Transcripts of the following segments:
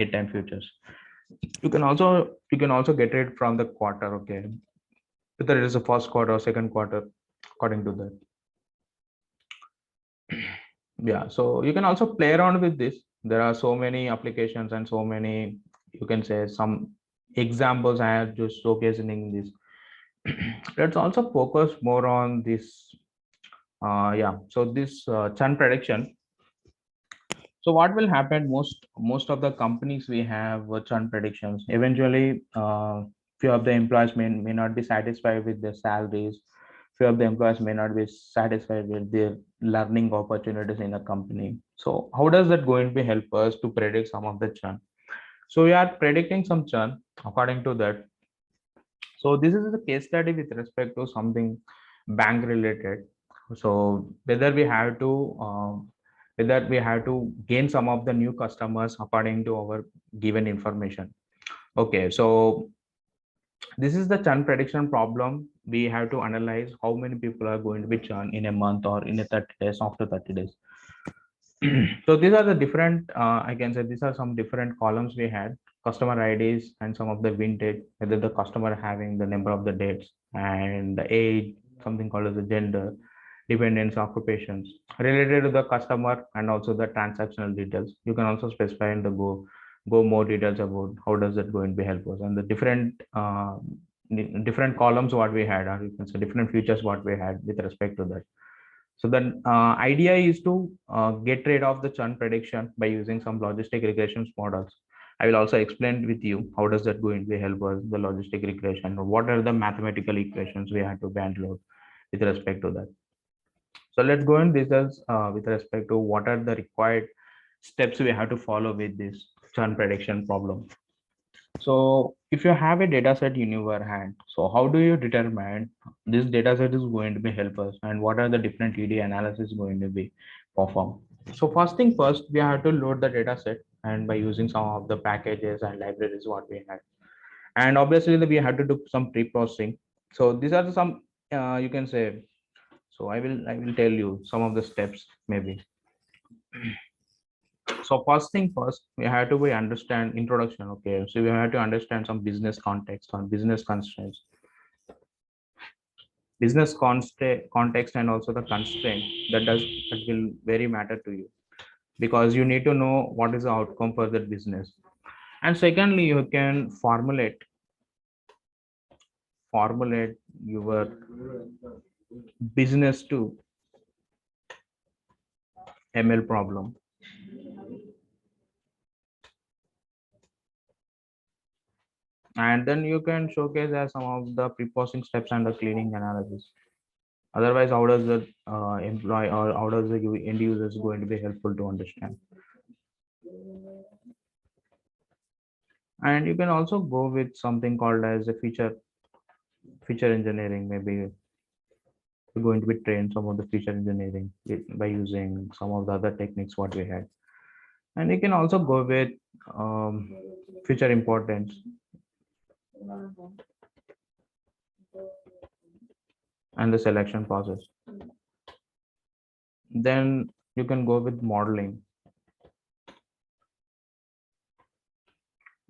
8 time futures. You can also get it from the quarter, okay, whether it is the first quarter or second quarter, according to that. Yeah, so you can also play around with this. There are so many applications and so many, you can say, some examples I have just showcasing in this. Let's also focus more on this. Yeah, so this churn prediction. So what will happen, most of the companies we have churn predictions. Eventually, few of the employees may not be satisfied with their salaries. Few of the employees may not be satisfied with their learning opportunities in a company. So how does that going to help us to predict some of the churn? So we are predicting some churn according to that. So this is a case study with respect to something bank related. So whether we have to gain some of the new customers according to our given information. Okay, so this is the churn prediction problem. We have to analyze how many people are going to be churn in a month or in a 30 days, after 30 days. So these are the different, I can say these are some different columns we had: customer IDs and some of the vintage, whether the customer having the number of the dates and the age, something called as the gender, dependents, occupations related to the customer, and also the transactional details. You can also specify in the go more details about how does that going to be help us, and the different columns what we had, or you can say different features what we had with respect to that. So the idea is to get rid of the churn prediction by using some logistic regression models. I will also explain with you how does that going to help us, the logistic regression, or what are the mathematical equations we have to handle with respect to that. So let's go in details with respect to what are the required steps we have to follow with this churn prediction problem. So if you have a data set in your hand, so how do you determine this data set is going to be help us, and what are the different ED analysis going to be performed? So first thing first, we have to load the data set, and by using some of the packages and libraries what we had. And obviously we have to do some pre-processing. So these are some, you can say, so I will tell you some of the steps maybe. So first thing first, we have to be understand introduction. Okay, so we have to understand some business context on business constraints, context, and also the constraint that will very matter to you, because you need to know what is the outcome for that business. And secondly, you can formulate your business to ML problem. And then you can showcase as some of the pre-processing steps and the cleaning analysis. Otherwise, how does the employee, or how does the end user is going to be helpful to understand? And you can also go with something called as a feature engineering. Maybe you're going to be trained some of the feature engineering by using some of the other techniques what we had. And you can also go with feature importance, and the selection process. Then you can go with modeling.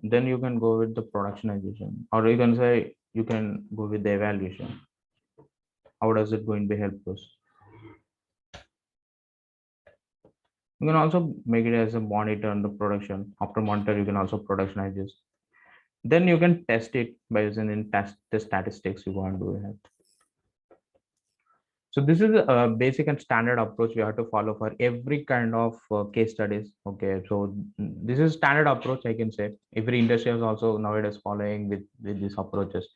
Then you can go with the productionization, or you can say you can go with the evaluation. How does it going to help us? You can also make it as a monitor on the production. After monitor, you can also productionize this. Then you can test it by using in test the statistics you want to have. So this is a basic and standard approach we have to follow for every kind of case studies. Okay, so this is standard approach, I can say. Every industry is also nowadays following with these approaches.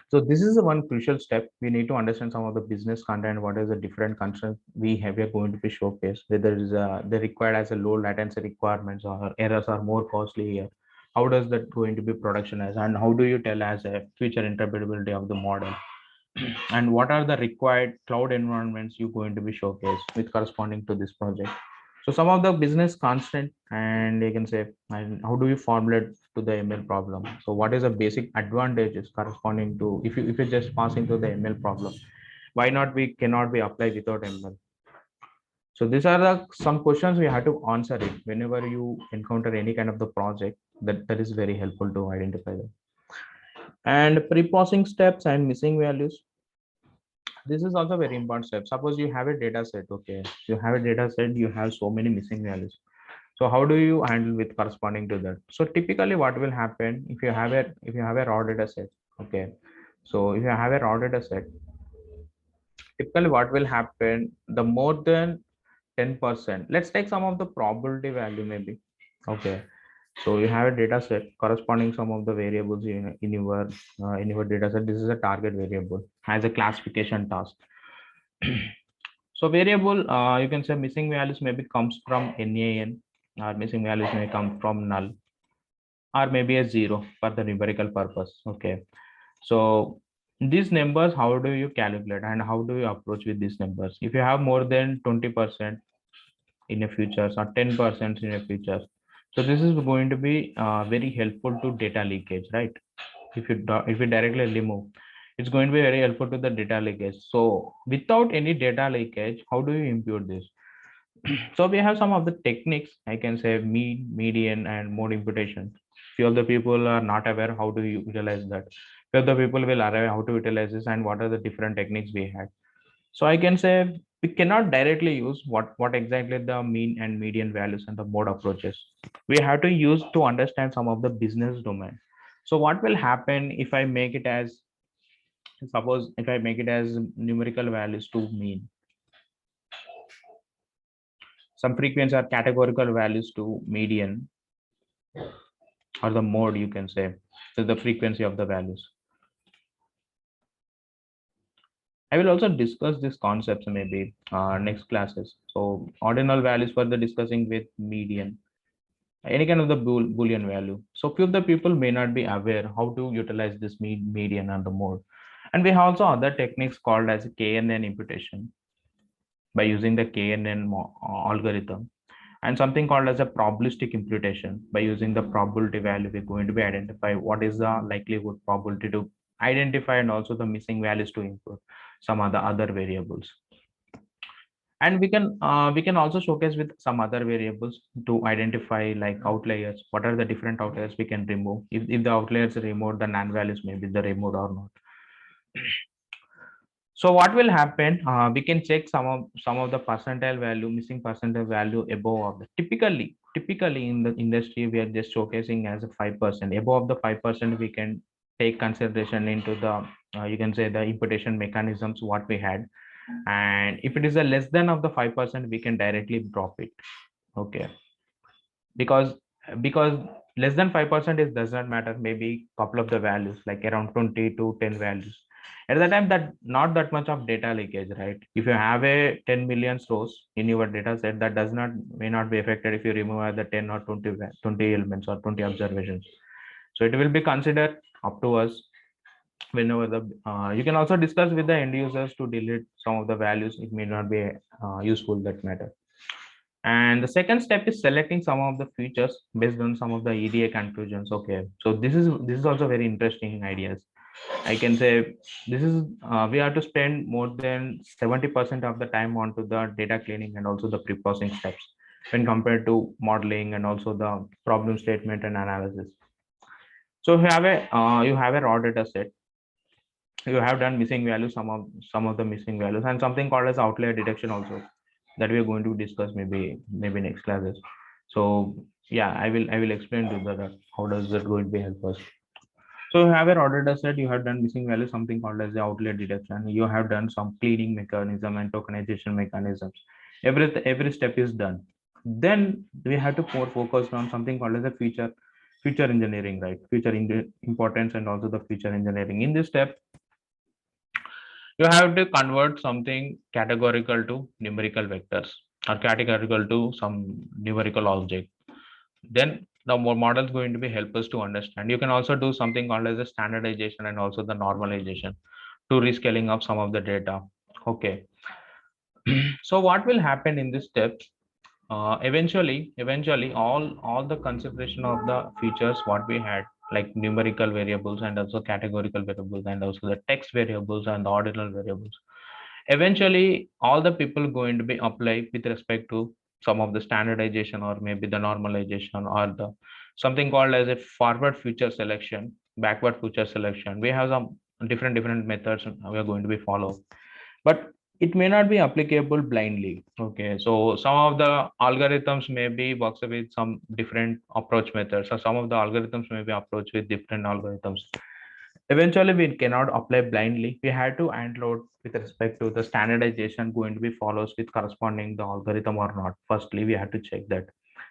So this is the one crucial step. We need to understand some of the business content, what is the different concerns we are going to be showcased, whether is they required as a low latency requirements, or errors are more costly here. How does that going to be productionized, and how do you tell as a future interpretability of the model? And what are the required cloud environments you're going to be showcased with corresponding to this project? So some of the business constant, and you can say, and how do you formulate to the ML problem? So what is the basic advantages corresponding to, if you're just passing to the ML problem, why not we cannot be applied without ML? So these are the some questions we have to answer it whenever you encounter any kind of the project. That is very helpful to identify them. And pre-processing steps and missing values, this is also very important step. Suppose you have a data set. Okay, you have a data set, you have so many missing values. So how do you handle with corresponding to that? So typically what will happen if you have a raw data set. Okay, so if you have a raw data set, typically what will happen, the more than 10%, let's take some of the probability value maybe. Okay, so you have a data set corresponding some of the variables in your data set. This is a target variable has a classification task. So variable, you can say missing values maybe comes from NaN, or missing values may come from null, or maybe a zero for the numerical purpose. Okay, so these numbers, how do you calculate and how do you approach with these numbers? If you have more than 20% in a futures or 10% in a futures, so this is going to be very helpful to data leakage, right? If you directly remove, it's going to be very helpful to the data leakage. So without any data leakage, how do you impute this? So we have some of the techniques, I can say mean, median, and mode imputation. Few of the people are not aware how to utilize that. Few of the people will arrive how to utilize this and what are the different techniques we had. So I can say we cannot directly use what exactly the mean and median values and the mode approaches. We have to use to understand some of the business domain. So what will happen if I make it as, suppose if I make it as numerical values to mean, some frequency or categorical values to median, or the mode, you can say, so the frequency of the values. I will also discuss these concepts maybe next classes. So ordinal values for the discussing with median, any kind of the boolean value. So few of the people may not be aware how to utilize this median and the mode. And we have also other techniques called as KNN imputation by using the KNN algorithm, and something called as a probabilistic imputation by using the probability value. We're going to be identify what is the likelihood probability to identify, and also the missing values to input some other variables. And we can also showcase with some other variables to identify like outliers. What are the different outliers we can remove? If the outliers are removed, the non values may be the removed or not. So what will happen? We can check some of the percentile value, missing percentile value above of the. Typically in the industry, we are just showcasing as a 5%. Above the 5%, we can take consideration into the you can say the imputation mechanisms what we had. And if it is a less than of the 5%, we can directly drop it. Okay, because because less than 5% is does not matter, maybe couple of the values like around 20 to 10 values. At the time, that not that much of data leakage, right? If you have a 10 million rows in your data set, that does not may not be affected if you remove the 10 or 20 elements or 20 observations. So it will be considered up to us whenever the you can also discuss with the end users to delete some of the values. It may not be useful that matter. And the second step is selecting some of the features based on some of the EDA conclusions. Okay, so this is also very interesting ideas. I can say this is we have to spend more than 70% of the time onto the data cleaning and also the pre-processing steps when compared to modeling and also the problem statement and analysis. So you have a raw data set. You have done missing values, some of the missing values, and something called as outlier detection also, that we are going to discuss maybe next classes. So yeah, I will explain to that how does that going to be help us. So you have a raw data set, you have done missing value, something called as the outlier detection. You have done some cleaning mechanism and tokenization mechanisms. Every step is done. Then we have to more focus on something called as a feature engineering, right? Importance and also the feature engineering. In this step, you have to convert something categorical to numerical vectors, or categorical to some numerical object. Then the more model is going to be help us to understand. You can also do something called as a standardization and also the normalization to rescaling of some of the data. Okay. So what will happen in this step? Eventually, all the consideration of the features what we had, like numerical variables and also categorical variables and also the text variables and the ordinal variables. Eventually all the people going to be applied with respect to some of the standardization or maybe the normalization or the something called as a forward future selection, backward future selection. We have some different methods we are going to be follow, but it may not be applicable blindly. Okay, so some of the algorithms may be works with some different approach methods, or some of the algorithms may be approached with different algorithms. Eventually we cannot apply blindly. We had to unload with respect to the standardization going to be follows with corresponding the algorithm or not. Firstly we have to check that,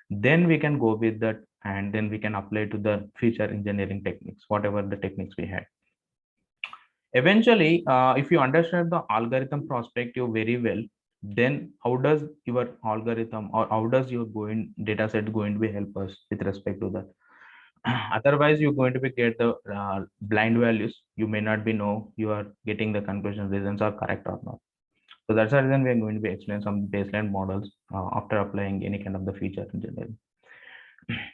then we can go with that, and then we can apply to the feature engineering techniques, whatever the techniques we had. Eventually if you understand the algorithm perspective very well, then how does your algorithm or how does your going data set going to be help us with respect to that. Otherwise you're going to be get the blind values, you may not be know you are getting the conclusion reasons are correct or not. So that's the reason we are going to be explain some baseline models after applying any kind of the feature engineering.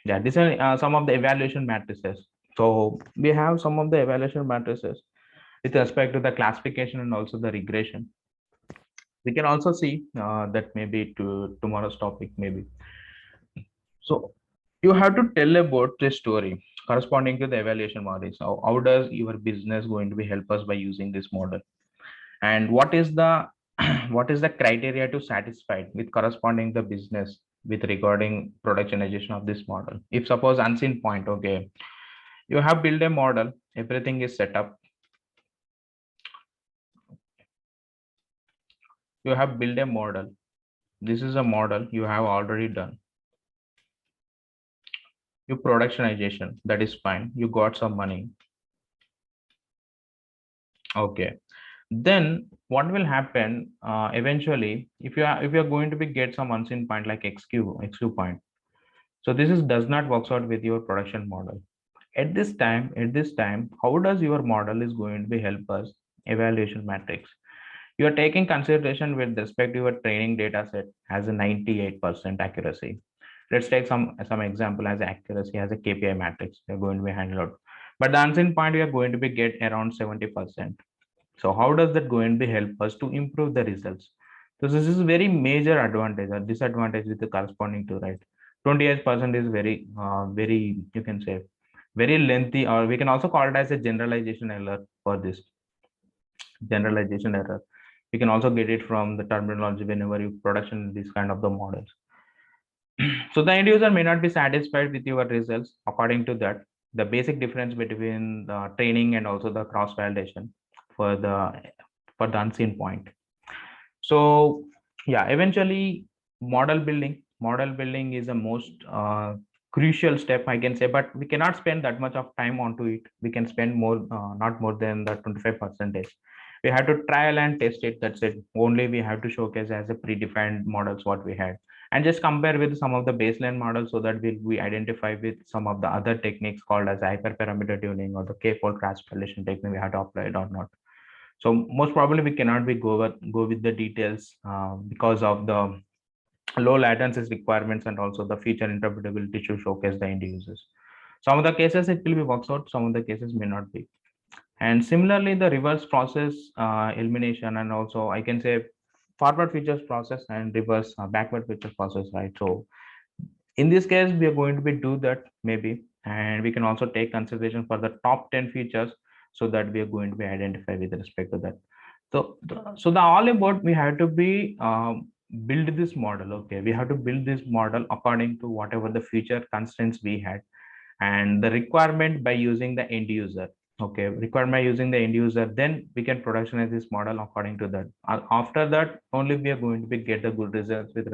Yeah, these are some of the evaluation matrices. So we have some of the evaluation matrices with respect to the classification and also the regression. We can also see that maybe to tomorrow's topic maybe. So you have to tell about the story corresponding to the evaluation models. How does your business going to be help us by using this model? And what is the what is the criteria to satisfy with corresponding the business with regarding productionization of this model? If suppose unseen point, okay, you have built a model, everything is set up. You have built a model. This is a model you have already done. Your productionization, that is fine. You got some money. Okay, then what will happen eventually if you are going to be get some unseen point like xq point. So this is does not works out with your production model. At this time how does your model is going to be help us evaluation matrix? You are taking consideration with respect to your training data set has a 98% accuracy. Let's take some example as accuracy as a KPI matrix you're going to be handled, but the unseen point we are going to be get around 70%. So how does that going to be help us to improve the results? So this is very major advantage or disadvantage with the corresponding to, right? 28% is very you can say very lengthy, or we can also call it as a generalization error for this generalization error. You can also get it from the terminology whenever you production these kind of the models. So the end user may not be satisfied with your results. According to that, the basic difference between the training and also the cross validation for the unseen point. So yeah, eventually model building is the most crucial step I can say, but we cannot spend that much of time onto it. We can spend more not more than the 25%. We have to trial and test it, that's it. Only we have to showcase as a predefined models what we had, and just compare with some of the baseline models, so that we identify with some of the other techniques called as hyperparameter tuning or the k-fold cross validation technique we have to apply it or not. So most probably we cannot be go with the details because of the low latency requirements and also the feature interpretability to showcase the end users. Some of the cases it will be works out, some of the cases may not be. And similarly the reverse process elimination, and also I can say forward features process and reverse backward features process, right? So in this case we are going to be do that maybe, and we can also take consideration for the top 10 features, so that we are going to be identified with respect to that. So so the all about we have to be build this model. Okay, we have to build this model according to whatever the feature constraints we had, and the requirement by using the end user. Okay, required by using the end user, then we can productionize this model according to that. After that only we are going to be get the good results with